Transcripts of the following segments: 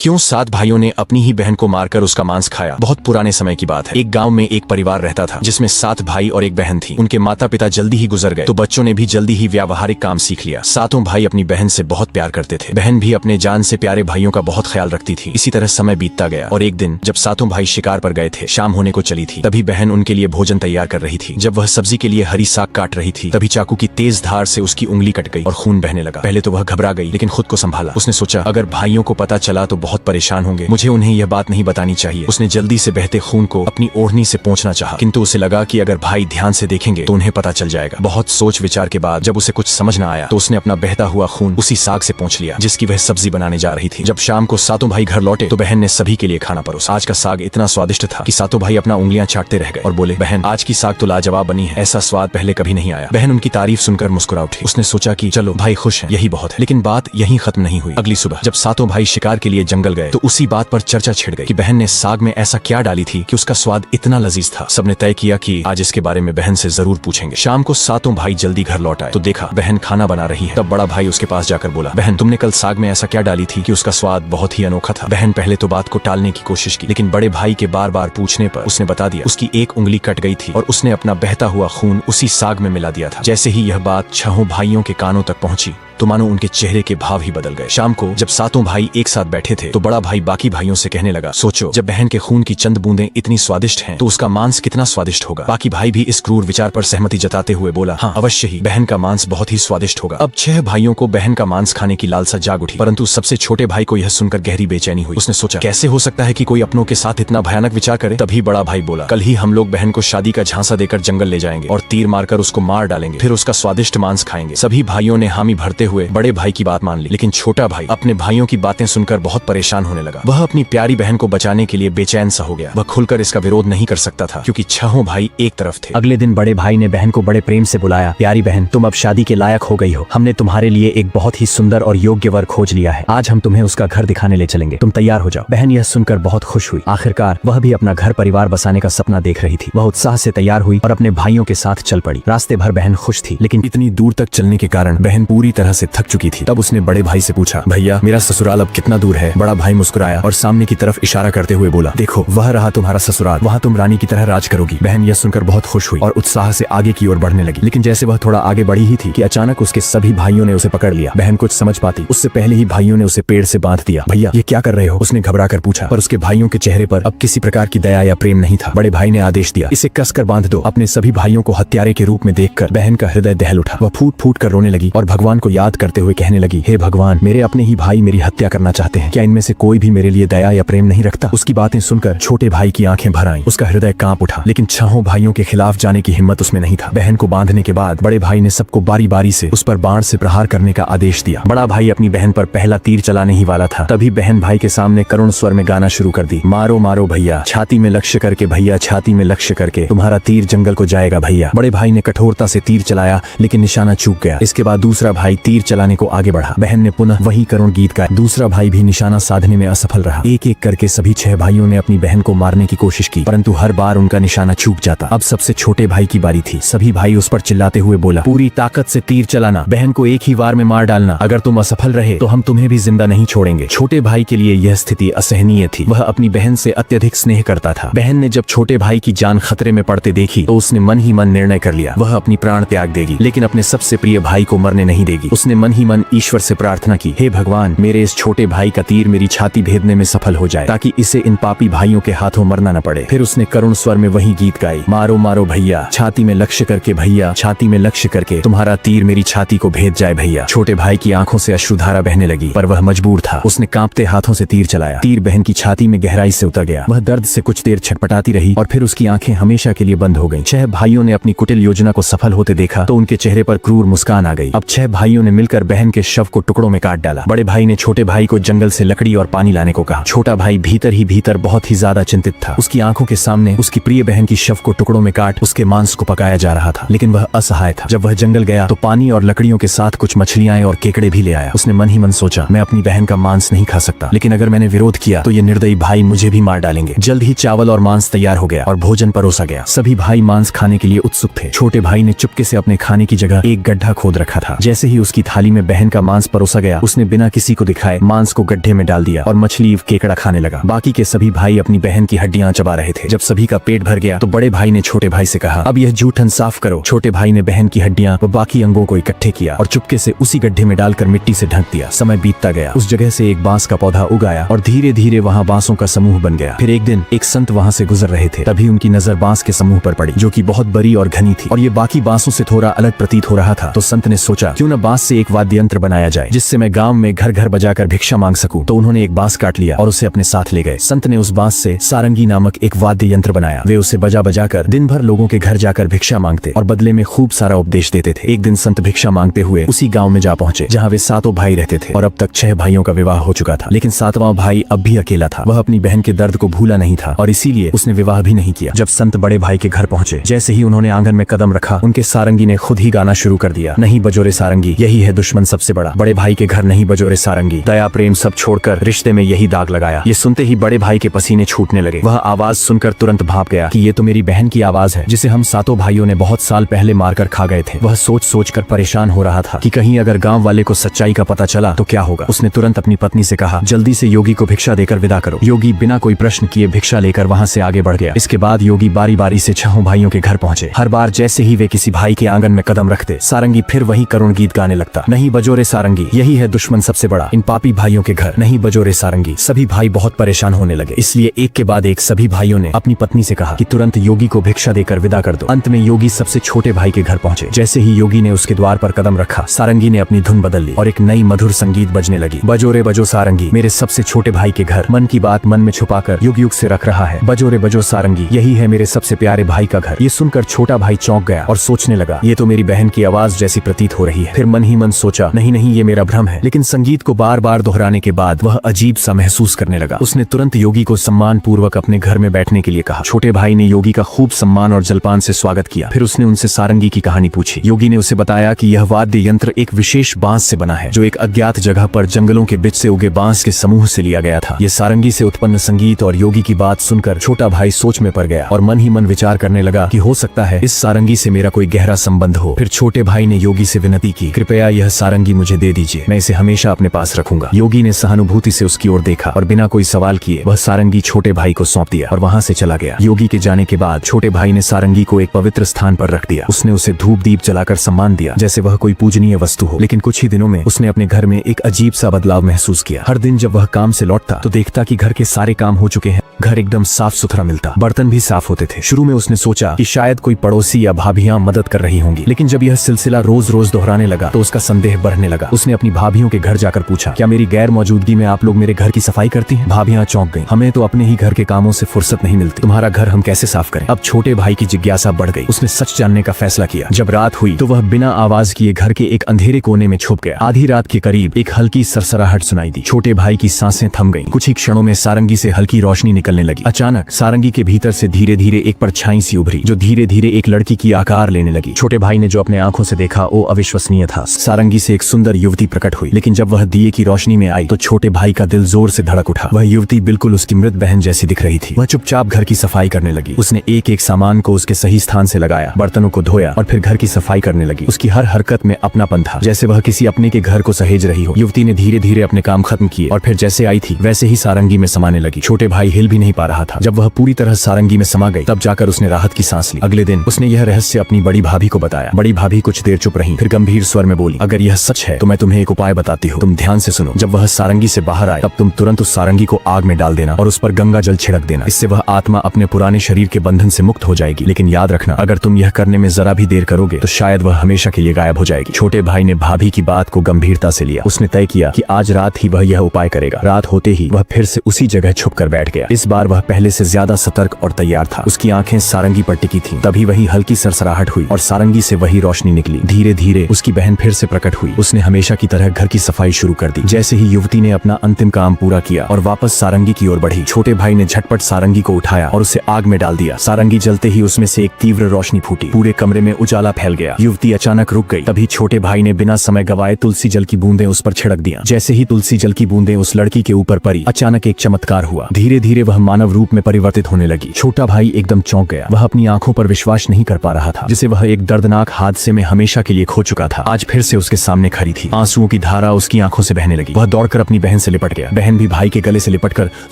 क्यों 7 भाइयों ने अपनी ही बहन को मारकर उसका मांस खाया। बहुत पुराने समय की बात है। एक गांव में एक परिवार रहता था जिसमें 7 भाई और एक बहन थी। उनके माता पिता जल्दी ही गुजर गए तो बच्चों ने भी जल्दी ही व्यावहारिक काम सीख लिया। 7 भाई अपनी बहन से बहुत प्यार करते थे। बहन भी अपने जान से प्यारे भाइयों का बहुत ख्याल रखती थी। इसी तरह समय बीतता गया और एक दिन जब 7 भाई शिकार पर गए थे, शाम होने को चली थी, तभी बहन उनके लिए भोजन तैयार कर रही थी। जब वह सब्जी के लिए हरी साग काट रही थी तभी चाकू की तेज धार से उसकी उंगली कट गई और खून बहने लगा। पहले तो वह घबरा गई लेकिन खुद को संभाला। उसने सोचा अगर भाइयों को पता चला तो बहुत परेशान होंगे, मुझे उन्हें यह बात नहीं बतानी चाहिए। उसने जल्दी से बहते खून को अपनी ओढ़नी से पोंछना चाहा, किंतु उसे लगा कि अगर भाई ध्यान से देखेंगे तो उन्हें पता चल जाएगा। बहुत सोच विचार के बाद जब उसे कुछ समझ न आया तो उसने अपना बहता हुआ खून उसी साग से पोंछ लिया जिसकी वह सब्जी बनाने जा रही थी। जब शाम को 7 भाई घर लौटे तो बहन ने सभी के लिए खाना परोसा। आज का साग इतना स्वादिष्ट था कि 7 भाई अपना उंगलियां चाटते रह गए और बोले, बहन आज की साग तो लाजवाब बनी है, ऐसा स्वाद पहले कभी नहीं आया। बहन उनकी तारीफ सुनकर मुस्कुरा उठी। उसने सोचा कि चलो भाई खुश हैं, यही बहुत है। लेकिन बात यहीं खत्म नहीं हुई। अगली सुबह जब 7 भाई शिकार के लिए जंगल गए तो उसी बात पर चर्चा छिड़ गई कि बहन ने साग में ऐसा क्या डाली थी कि उसका स्वाद इतना लजीज था। सबने तय किया कि आज इसके बारे में बहन से जरूर पूछेंगे। शाम को 7 भाई जल्दी घर लौट आए तो देखा बहन खाना बना रही है। तब बड़ा भाई उसके पास जाकर बोला, बहन तुमने कल साग में ऐसा क्या डाली थी कि उसका स्वाद बहुत ही अनोखा था। बहन पहले तो बात को टालने की कोशिश की लेकिन बड़े भाई के बार बार पूछने पर उसने बता दिया उसकी एक उंगली कट गई थी और उसने अपना बहता हुआ खून उसी साग में मिला दिया था। जैसे ही यह बात 6 भाइयों के कानों तक पहुंची तो मानो उनके चेहरे के भाव ही बदल गए। शाम को जब 7 भाई एक साथ बैठे थे तो बड़ा भाई बाकी भाइयों से कहने लगा, सोचो जब बहन के खून की चंद बूंदें इतनी स्वादिष्ट हैं तो उसका मांस कितना स्वादिष्ट होगा। बाकी भाई भी इस क्रूर विचार पर सहमति जताते हुए बोला, हाँ अवश्य ही बहन का मांस बहुत ही स्वादिष्ट होगा। अब 6 भाइयों को बहन का मांस खाने की लालसा जाग उठी, परंतु सबसे छोटे भाई को यह सुनकर गहरी बेचैनी हुई। उसने सोचा कैसे हो सकता है कि कोई अपनों के साथ इतना भयानक विचार करे। तभी बड़ा भाई बोला, कल ही हम लोग बहन को शादी का झांसा देकर जंगल ले जाएंगे और तीर मारकर उसको मार डालेंगे, फिर उसका स्वादिष्ट मांस खाएंगे। सभी भाइयों ने हामी भरते हुए बड़े भाई की बात मान ली, लेकिन छोटा भाई अपने भाइयों की बातें सुनकर बहुत परेशान होने लगा। वह अपनी प्यारी बहन को बचाने के लिए बेचैन सा हो गया। वह खुलकर इसका विरोध नहीं कर सकता था क्योंकि 6 भाई एक तरफ थे। अगले दिन बड़े भाई ने बहन को बड़े प्रेम से बुलाया, प्यारी बहन तुम अब शादी के लायक हो गई हो। हमने तुम्हारे लिए एक बहुत ही सुंदर और योग्य वर खोज लिया है। आज हम तुम्हें उसका घर दिखाने ले चलेंगे, तुम तैयार हो जाओ। बहन यह सुनकर बहुत खुश हुई। आखिरकार वह भी अपना घर परिवार बसाने का सपना देख रही थी। वह उत्साह से तैयार हुई और अपने भाइयों के साथ चल पड़ी। रास्ते भर बहन खुश थी लेकिन इतनी दूर तक चलने के कारण बहन पूरी तरह से थक चुकी थी। तब उसने बड़े भाई से पूछा, भैया मेरा ससुराल अब कितना दूर है। बड़ा भाई मुस्कुराया और सामने की तरफ इशारा करते हुए बोला, देखो वह रहा तुम्हारा ससुराल, वहाँ तुम रानी की तरह राज करोगी। बहन यह सुनकर बहुत खुश हुई और उत्साह से आगे की ओर बढ़ने लगी। लेकिन जैसे वह थोड़ा आगे बढ़ी ही थी कि अचानक उसके सभी भाइयों ने उसे पकड़ लिया। बहन कुछ समझ पाती उससे पहले ही भाइयों ने उसे पेड़ से बांध दिया। भैया ये क्या कर रहे हो, उसने घबरा कर पूछा, पर उसके भाइयों के चेहरे पर अब किसी प्रकार की दया या प्रेम नहीं था। बड़े भाई ने आदेश दिया, इसे कसकर बांध दो। अपने सभी भाइयों को हत्यारे के रूप में देखकर बहन का हृदय दहल उठा। वह फूट फूट कर रोने लगी और भगवान को याद करते हुए कहने लगी, हे भगवान मेरे अपने ही भाई मेरी हत्या करना चाहते हैं, क्या इनमें से कोई भी मेरे लिए दया या प्रेम नहीं रखता। उसकी बातें सुनकर छोटे भाई की आंखें भर आईं। उसका हृदय कांप उठा लेकिन 6 भाइयों के खिलाफ जाने की हिम्मत उसमें नहीं था। बहन को बांधने के बाद बड़े भाई ने सबको बारी बारी से उस पर बाण से प्रहार करने का आदेश दिया। बड़ा भाई अपनी बहन पर पहला तीर चलाने ही वाला था तभी बहन भाई के सामने करुण स्वर में गाना शुरू कर दी, मारो मारो भैया छाती में लक्ष्य करके, भैया छाती में लक्ष्य करके, तुम्हारा तीर जंगल को जाएगा भैया। बड़े भाई ने कठोरता से तीर चलाया लेकिन निशाना चूक गया। इसके बाद दूसरा भाई तीर चलाने को आगे बढ़ा। बहन ने पुनः वही करुण गीत गाया। दूसरा भाई भी निशाना साधने में असफल रहा। एक एक करके सभी 6 भाइयों ने अपनी बहन को मारने की कोशिश की परंतु हर बार उनका निशाना चूक जाता। अब सबसे छोटे भाई की बारी थी। सभी भाई उस पर चिल्लाते हुए बोला, पूरी ताकत से तीर चलाना, बहन को एक ही वार में मार डालना, अगर तुम असफल रहे तो हम तुम्हें भी जिंदा नहीं छोड़ेंगे। छोटे भाई के लिए यह स्थिति असहनीय थी। वह अपनी बहन से अत्यधिक स्नेह करता था। बहन ने जब छोटे भाई की जान खतरे में पड़ते देखी तो उसने मन ही मन निर्णय कर लिया, वह अपनी प्राण त्याग देगी लेकिन अपने सबसे प्रिय भाई को मरने नहीं देगी। उसने मन ही मन ईश्वर से प्रार्थना की, हे भगवान मेरे इस छोटे भाई का तीर मेरी छाती भेदने में सफल हो जाए ताकि इसे इन पापी भाइयों के हाथों मरना न पड़े। फिर उसने करुण स्वर में वही गीत गाई, मारो मारो भैया छाती में लक्ष्य करके, भैया छाती में लक्ष्य करके, तुम्हारा तीर मेरी छाती को भेद जाए भैया। छोटे भाई की आंखों से अश्रुधारा बहने लगी पर वह मजबूर था। उसने कांपते हाथों से तीर चलाया। तीर बहन की छाती में गहराई से उतर गया। वह दर्द से कुछ देर छटपटाती रही और फिर उसकी आंखें हमेशा के लिए बंद हो गईं। 6 भाइयों ने अपनी कुटिल योजना को सफल होते देखा तो उनके चेहरे पर क्रूर मुस्कान आ गई। अब 6 भाइयों ने मिलकर बहन के शव को टुकड़ों में काट डाला। बड़े भाई ने छोटे भाई को जंगल से लकड़ी और पानी लाने को कहा। छोटा भाई भीतर ही भीतर बहुत ही ज्यादा चिंतित था। उसकी आंखों के सामने उसकी प्रिय बहन की शव को टुकड़ों में काट उसके मांस को पकाया जा रहा था लेकिन वह असहाय था। जब वह जंगल गया तो पानी और लकड़ियों के साथ कुछ मछलियां और केकड़े भी ले आया। उसने मन ही मन सोचा, मैं अपनी बहन का मांस नहीं खा सकता लेकिन अगर मैंने विरोध किया तो ये निर्दयी भाई मुझे भी मार डालेंगे। जल्द ही चावल और मांस तैयार हो गया और भोजन परोसा गया। सभी भाई मांस खाने के लिए उत्सुक थे। छोटे भाई ने चुपके से अपने खाने की जगह एक गड्ढा खोद रखा था। जैसे ही उसकी की थाली में बहन का मांस परोसा गया। उसने बिना किसी को दिखाए मांस को गड्ढे में डाल दिया और मछली केकड़ा खाने लगा। बाकी के सभी भाई अपनी बहन की हड्डियां चबा रहे थे। जब सभी का पेट भर गया तो बड़े भाई ने छोटे भाई से कहा, अब यह जूठन साफ करो। छोटे भाई ने बहन की हड्डियां व बाकी अंगों को इकट्ठे किया और चुपके से उसी गड्ढे में डालकर मिट्टी से ढक दिया। समय बीतता गया। उस जगह से एक बांस का पौधा उगाया और धीरे धीरे वहाँ बांसों का समूह बन गया। फिर एक दिन एक संत वहाँ से गुजर रहे थे। तभी उनकी नजर बांस के समूह पर पड़ी, जो कि बहुत बड़ी और घनी थी और ये बाकी बांसों से थोड़ा अलग प्रतीत हो रहा था। तो संत ने सोचा, क्यों न बांस से एक वाद्य यंत्र बनाया जाए जिससे मैं गांव में घर घर बजाकर भिक्षा मांग सकूं। तो उन्होंने एक बांस काट लिया और उसे अपने साथ ले गए। संत ने उस बांस से सारंगी नामक एक वाद्य यंत्र बनाया। वे उसे बजा बजाकर दिन भर लोगों के घर जाकर भिक्षा मांगते और बदले में खूब सारा उपदेश देते थे। एक दिन संत भिक्षा मांगते हुए उसी गांव में जा पहुंचे जहां वे 7 भाई रहते थे और अब तक 6 भाइयों का विवाह हो चुका था। लेकिन 7वां भाई अब भी अकेला था। वह अपनी बहन के दर्द को भूला नहीं था और इसीलिए उसने विवाह भी नहीं किया। जब संत बड़े भाई के घर पहुंचे, जैसे ही उन्होंने आंगन में कदम रखा, उनके सारंगी ने खुद ही गाना शुरू कर दिया, नहीं बजोरे सारंगी, यही है दुश्मन सबसे बड़ा। बड़े भाई के घर नहीं बजोरे सारंगी, दया प्रेम सब छोड़कर रिश्ते में यही दाग लगाया। ये सुनते ही बड़े भाई के पसीने छूटने लगे। वह आवाज सुनकर तुरंत भाप गया कि ये तो मेरी बहन की आवाज है, जिसे हम 7 भाइयों ने बहुत साल पहले मारकर खा गए थे। वह सोच सोच कर परेशान हो रहा था कि कहीं अगर गांव वाले को सच्चाई का पता चला तो क्या होगा। उसने तुरंत अपनी पत्नी से कहा, जल्दी से योगी को भिक्षा देकर विदा करो। योगी बिना कोई प्रश्न किए भिक्षा लेकर वहां से आगे बढ़ गया। इसके बाद योगी बारी बारी से 6 भाइयों के घर पहुंचे। हर बार जैसे ही वे किसी भाई के आंगन में कदम रखते, सारंगी फिर वही करुण गीत गाने लगता, नहीं बजोरे सारंगी, यही है दुश्मन सबसे बड़ा, इन पापी भाइयों के घर नहीं बजोरे सारंगी। सभी भाई बहुत परेशान होने लगे, इसलिए एक के बाद एक सभी भाइयों ने अपनी पत्नी से कहा कि तुरंत योगी को भिक्षा देकर विदा कर दो। अंत में योगी सबसे छोटे भाई के घर पहुंचे। जैसे ही योगी ने उसके द्वार पर कदम रखा, सारंगी ने अपनी धुन बदल ली और एक नई मधुर संगीत बजने लगी। बजोरे बजो सारंगी, मेरे सबसे छोटे भाई के घर, मन की बात मन में छुपाकर युग युग से रख रहा है। बजोरे बजो सारंगी, यही है मेरे सबसे प्यारे भाई का घर। ये सुनकर छोटा भाई चौंक गया और सोचने लगा, ये तो मेरी बहन की आवाज जैसी प्रतीत हो रही है। फिर मन ही मन सोचा, नहीं नहीं, ये मेरा भ्रम है। लेकिन संगीत को बार बार दोहराने के बाद वह अजीब सा महसूस करने लगा। उसने तुरंत योगी को सम्मान पूर्वक अपने घर में बैठने के लिए कहा। छोटे भाई ने योगी का खूब सम्मान और जलपान से स्वागत किया। फिर उसने उनसे सारंगी की कहानी पूछी। योगी ने उसे बताया कि यह वाद्य यंत्र एक विशेष बांस से बना है, जो एक अज्ञात जगह पर जंगलों के बीच से उगे बांस के समूह से लिया गया था। ये सारंगी से उत्पन्न संगीत और योगी की बात सुनकर छोटा भाई सोच में पड़ गया और मन ही मन विचार करने लगा कि हो सकता है इस सारंगी से मेरा कोई गहरा संबंध हो। फिर छोटे भाई ने योगी से विनती की, कृपया यह सारंगी मुझे दे दीजिए, मैं इसे हमेशा अपने पास रखूंगा। योगी ने सहानुभूति से उसकी ओर देखा और बिना कोई सवाल किए वह सारंगी छोटे भाई को सौंप दिया और वहां से चला गया। योगी के जाने के बाद छोटे भाई ने सारंगी को एक पवित्र स्थान पर रख दिया। उसने उसे धूप दीप जलाकर सम्मान दिया जैसे वह कोई पूजनीय वस्तु हो। लेकिन कुछ ही दिनों में उसने अपने घर में एक अजीब सा बदलाव महसूस किया। हर दिन जब वह काम से लौटता तो देखता कि घर के सारे काम हो चुके हैं, घर एकदम साफ सुथरा मिलता, बर्तन भी साफ होते थे। शुरू में उसने सोचा कि शायद कोई पड़ोसी या भाभियां मदद कर रही होंगी, लेकिन जब यह सिलसिला रोज रोज दोहराने लगा तो उसका संदेह बढ़ने लगा। उसने अपनी भाभियों के घर जाकर पूछा, क्या मेरी गैर मौजूदगी में आप लोग मेरे घर की सफाई करती हैं? भाभियां चौंक गईं, हमें तो अपने ही घर के कामों से फुर्सत नहीं मिलती, तुम्हारा घर हम कैसे साफ करें? अब छोटे भाई की जिज्ञासा बढ़ गई। उसने सच जानने का फैसला किया। जब रात हुई तो वह बिना आवाज किए घर के एक अंधेरे कोने में छुप गया। आधी रात के करीब एक हल्की सरसराहट सुनाई दी। छोटे भाई की सांसें थम गईं। कुछ ही क्षणों में सारंगी से हल्की रोशनी निकलने लगी। अचानक सारंगी के भीतर से धीरे धीरे एक परछाई सी उभरी, जो धीरे धीरे एक लड़की की आकार लेने लगी। छोटे भाई ने जो अपने आंखों से देखा वो अविश्वसनीय था। सारंगी से एक सुंदर युवती प्रकट हुई, लेकिन जब वह दिए की रोशनी में आई तो छोटे भाई का दिल जोर से धड़क उठा। वह युवती बिल्कुल उसकी मृत बहन जैसी दिख रही थी। वह चुपचाप घर की सफाई करने लगी। उसने एक एक सामान को उसके सही स्थान से लगाया, बर्तनों को धोया और फिर घर की सफाई करने लगी। उसकी हर हरकत में अपनापन था, जैसे वह किसी अपने के घर को सहेज रही हो। युवती ने धीरे धीरे अपने काम खत्म किए और फिर जैसे आई थी वैसे ही सारंगी में समाने लगी। छोटे भाई हिल भी नहीं पा रहा था। जब वह पूरी तरह सारंगी में समा गई तब जाकर उसने राहत की सांस ली। अगले दिन उसने यह रहस्य अपनी बड़ी भाभी को बताया। बड़ी भाभी कुछ देर चुप रही, फिर गंभीर स्वर में बोली, अगर यह सच है तो मैं तुम्हें एक उपाय बताती हूँ, तुम ध्यान से सुनो। जब वह सारंगी से बाहर आए तब तुम तुरंत उस सारंगी को आग में डाल देना और उस पर गंगा जल छिड़क देना। इससे वह आत्मा अपने पुराने शरीर के बंधन से मुक्त हो जाएगी। लेकिन याद रखना, अगर तुम यह करने में जरा भी देर करोगे तो शायद वह हमेशा के लिए गायब हो जाएगी। छोटे भाई ने भाभी की बात को गंभीरता से लिया। उसने तय किया कि आज रात ही वह यह उपाय करेगा। रात होते ही वह फिर से उसी जगह छुप कर बैठ गया। इस बार वह पहले से ज्यादा सतर्क और तैयार था। उसकी आंखें सारंगी पर टिकी थीं। तभी वही हल्की सरसराहट हुई और सारंगी से वही रोशनी निकली। धीरे धीरे उसकी बहन फिर से प्रकट हुई। उसने हमेशा की तरह घर की सफाई शुरू कर दी। जैसे ही युवती ने अपना अंतिम काम पूरा किया और वापस सारंगी की ओर बढ़ी, छोटे भाई ने झटपट सारंगी को उठाया और उसे आग में डाल दिया। सारंगी जलते ही उसमें से एक तीव्र रोशनी फूटी। पूरे कमरे में उजाला फैल गया। युवती अचानक रुक गई। तभी छोटे भाई ने बिना समय गवाए तुलसी जल की बूंदें उस पर छिड़क दिया। जैसे ही तुलसी जल की बूंदें उस लड़की के ऊपर पड़ी, अचानक एक चमत्कार हुआ। धीरे धीरे वह मानव रूप में परिवर्तित होने लगी। छोटा भाई एकदम चौंक गया। वह अपनी आंखों पर विश्वास नहीं कर पा रहा था, जिसे वह एक दर्दनाक हादसे में हमेशा के लिए खो चुका था। आज फिर से उसके सामने खड़ी थी। आंसुओं की धारा उसकी आंखों से बहने लगी। वह दौड़कर अपनी बहन से लिपट गया। बहन भी भाई के गले से लिपटकर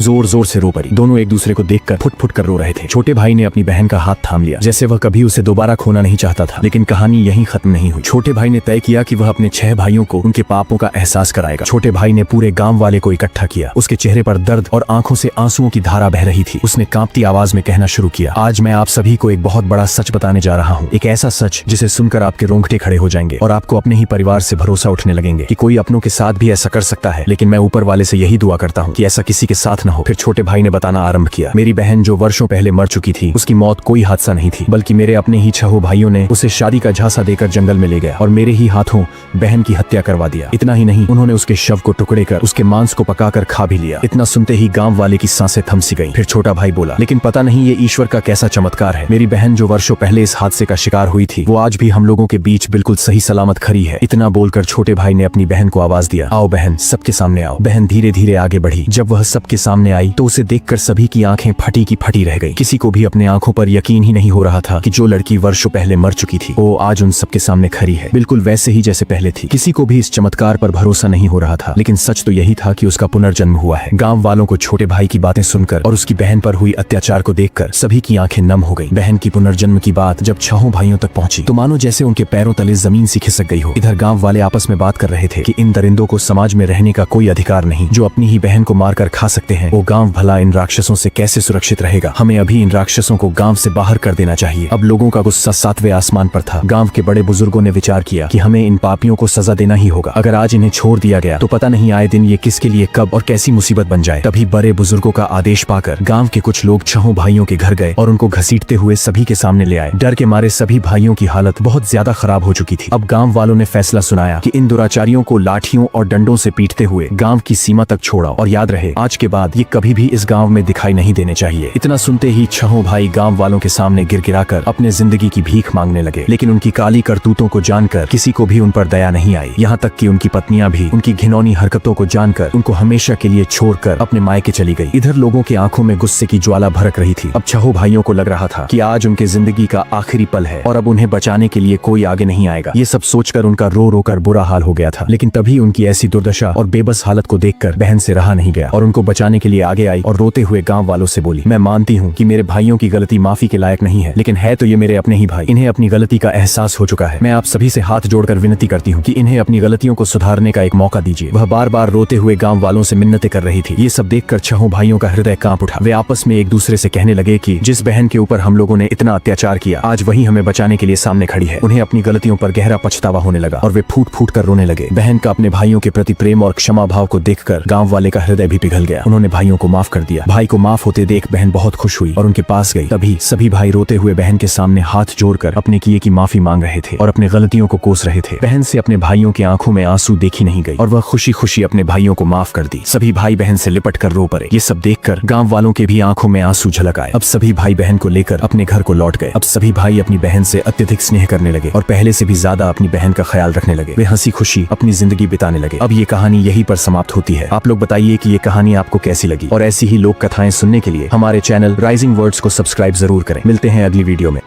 जोर जोर से रो पड़ी। दोनों एक दूसरे को देखकर फुट फुट कर रो रहे थे। छोटे भाई ने अपनी बहन का हाथ थाम लिया, जैसे वह कभी उसे दोबारा खोना नहीं चाहता था। लेकिन कहानी यहीं खत्म नहीं हुई। छोटे भाई ने तय किया कि वह अपने 6 भाइयों को उनके पापों का एहसास कराएगा। छोटे भाई ने पूरे गांव वाले को इकट्ठा किया। उसके चेहरे पर दर्द और आंखों से आंसुओं की धारा बह रही थी। उसने कांपती आवाज में कहना शुरू किया, आज मैं आप सभी को एक बहुत बड़ा सच बताने जा रहा हूँ। एक ऐसा सच जिसे सुनकर आपके रोंगटे खड़े हो जाएंगे और आपको अपने ही परिवार से भरोसा उठने लगेंगे कि कोई अपनों के साथ भी ऐसा कर सकता है। लेकिन मैं ऊपर वाले से यही दुआ करता हूँ कि ऐसा किसी के साथ न हो। फिर छोटे भाई ने बताना आरंभ किया, मेरी बहन जो वर्षों पहले मर चुकी थी, उसकी मौत कोई हादसा नहीं थी, बल्कि मेरे अपने ही 6 भाइयों ने उसे शादी का झांसा देकर जंगल में ले गया और मेरे ही हाथों बहन की हत्या करवा दिया। इतना ही नहीं, उन्होंने उसके शव को टुकड़े कर उसके मांस को पकाकर खा भी लिया। इतना सुनते ही गांव वाले की सांसें थम सी गईं। फिर छोटा भाई बोला, लेकिन पता नहीं ये ईश्वर का कैसा चमत्कार है। मेरी बहन जो वर्षों पहले इस हादसे का शिकार हुई थी, वो आज भी हम लोगों के बीच बिल्कुल सही सलामत खड़ी है। इतना बोलकर छोटे भाई ने अपनी बहन को आवाज दिया, आओ बहन, सबके सामने आओ। बहन धीरे धीरे आगे बढ़ी। जब वह सबके सामने आई तो उसे देखकर सभी की आंखें फटी की फटी रह गई। किसी को भी अपने आंखों पर यकीन ही नहीं हो रहा था कि जो लड़की वर्षों पहले मर चुकी थी, वो आज उन सबके सामने खड़ी है, बिल्कुल वैसे ही जैसे पहले थी। किसी को भी इस चमत्कार पर भरोसा नहीं हो रहा था, लेकिन सच तो यही था कि उसका पुनर्जन्म हुआ है। गांव वालों को छोटे भाई की बातें सुनकर और उसकी बहन पर हुई अत्याचार को देखकर सभी की आंखें नम हो गई। बहन की पुनर्जन्म की बात जब 6 भाइयों तक पहुंची तो मानो जैसे उनके पैरों तले जमीन सी खिसक गई हो। इधर गांव वाले आपस में बात कर रहे थे कि इन दरिंदों को समाज में रहने का कोई अधिकार नहीं, जो अपनी ही बहन को मारकर खा सकते हैं, वो गांव भला इन राक्षसों से कैसे सुरक्षित रहेगा। हमें अभी इन राक्षसों को गांव से बाहर कर देना चाहिए। अब लोगों का गुस्सा 7वें आसमान पर था। गांव के बड़े बुजुर्गों ने विचार किया कि हमें इन पापियों को सजा देना ही होगा। अगर आज इन्हें छोड़ दिया गया तो पता नहीं आए दिन ये किसके लिए कब और कैसी मुसीबत बन जाए। तभी बड़े बुजुर्गों का आदेश पाकर गांव के कुछ लोग 6 भाइयों के घर गए और उनको घसीटते हुए सभी के सामने ले आए। डर के मारे सभी भाइयों की हालत बहुत ज्यादा खराब हो चुकी थी। अब गांव वालों ने फैसला सुनाया कि इन दुराचारियों को लाठियों और डंडों से पीटते हुए गांव की सीमा तक छोड़ाओ, और याद रहे आज के बाद ये कभी भी इस गांव में दिखाई नहीं देने चाहिए। इतना सुनते ही 6 भाई गांव वालों के सामने गिड़गिड़ाकर अपने जिंदगी की भीख मांगने लगे। लेकिन उनकी काली करतूतों को जानकर किसी को भी उन पर दया नहीं आई। यहाँ तक कि उनकी पत्नियां भी उनकी घिनौनी हरकतों को जानकर उनको हमेशा के लिए छोड़कर अपने मायके चली गई। इधर लोगों की आंखों में गुस्से की ज्वाला भड़क रही थी। अब 6 भाइयों को लग रहा था कि आज उनके जिंदगी का आखिरी पल है और अब उन्हें बचाने के लिए कोई आगे नहीं आएगा। ये सब सोचकर उनका रो रो कर बुरा हाल हो गया था। लेकिन तभी उनकी ऐसी दुर्दशा और बेबस हालत को देखकर बहन से रहा नहीं गया और उनको बचाने के लिए आगे आई और रोते हुए गांव वालों से बोली, मैं मानती हूँ कि मेरे भाइयों की गलती माफी के लायक नहीं है, लेकिन है तो ये मेरे अपने ही भाई। इन्हें अपनी गलती का एहसास हो चुका है। मैं आप सभी से हाथ जोड़कर विनती करती हूँ कि इन्हें अपनी गलतियों को सुधारने का एक मौका दीजिए। वह बार बार रोते हुए गांव वालों से मिन्नतें कर रही थी। ये सब देखकर 6 भाइयों का हृदय कांप उठा। वे आपस में एक दूसरे से कहने लगे कि जिस बहन के ऊपर हम लोगों ने इतना अत्याचार किया, आज वही हमें बचाने के लिए सामने खड़ी है। उन्हें अपनी गलतियों पर गहरा पछतावा होने लगा और वे फूट फूट कर रोने लगे। बहन का अपने भाइयों के प्रति प्रेम और क्षमा भाव को देखकर गांव वाले का हृदय भी पिघल गया। उन्होंने भाइयों को माफ कर दिया। भाई को माफ होते देख बहन बहुत खुश हुई और उनके पास गई। तभी सभी भाई रोते हुए बहन के सामने हाथ जोड़कर अपने किए की माफी मांग रहे थे और अपने गलतियों को कोस रहे थे। बहन से अपने भाइयों की आंखों में आंसू देखी नहीं गई और वह खुशी खुशी अपने भाइयों को माफ कर दी। सभी भाई बहन से लिपट कर रो पड़े। ये सब देखकर गांव वालों के भी आंखों में आंसू झलक आए। अब सभी भाई बहन को लेकर अपने घर को लौट गए। अब सभी भाई अपनी बहन से अत्यधिक स्नेह करने लगे और पहले से भी ज्यादा अपनी बहन का ख्याल रखने लगे। वे हंसी खुशी अपनी जिंदगी बिताने लगे। अब ये कहानी यहीं पर समाप्त होती है। आप लोग बताइए कि ये कहानी आपको कैसी लगी और ऐसी ही लोक कथाएं सुनने के लिए हमारे चैनल राइजिंग वर्ड्स को सब्सक्राइब जरूर करें। मिलते हैं अगली वीडियो में।